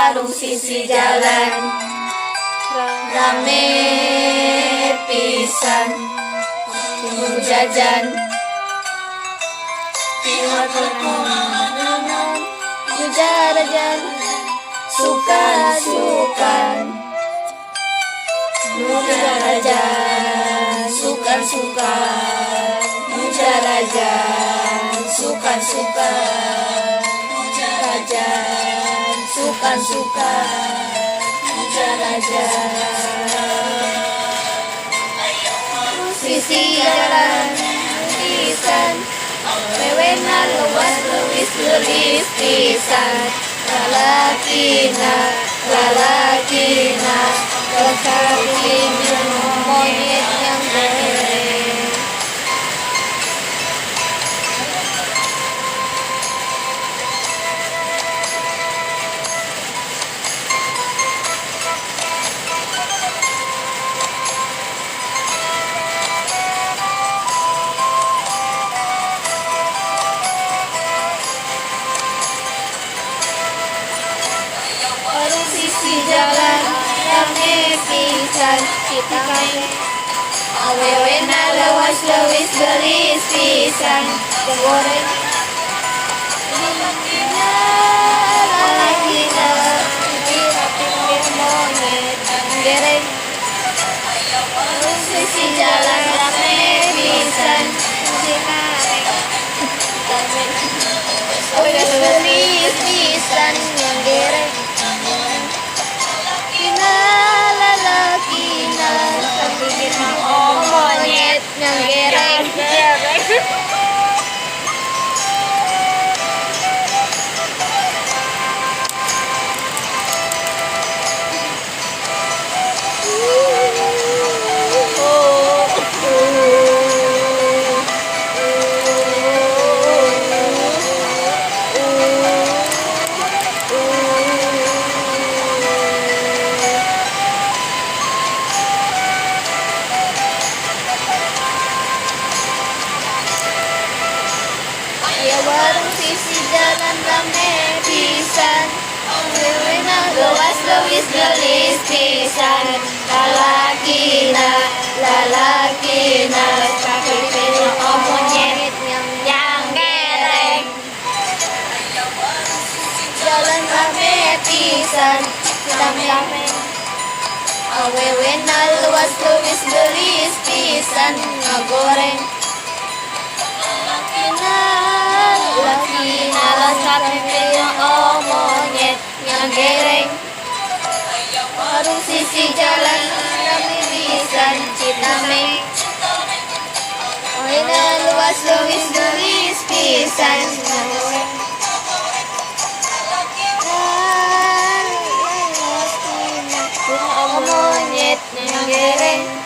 warung sisi jalan rame pisan tunggu jajan jarajan sukan-sukan jarajan sukan-sukan jarajan sukan-sukan jarajan sukan-sukan jarajan sisi jalan pisan wewena luas leuwis geulis pisan lalakina kekawin monyet yang goreng sisi jalan rame pisan kita awewena leuwas leuwis geulis pisan goreng lalakina pirapir monyet gereng sisi jalan rame pisan kita geulis pisan yang gereng monyet yang gereng warung sisi jalan rame pisan wewena luas leuwis geulis pisan lalakina kakepin monyet yang gereng jalan rame pisan rame awewena luas leuwis geulis pisan ngagoreng monyet yang gereng warung sisi jalan rame pisan Citame wewena luas leuwis geulis pisan monyet yang gereng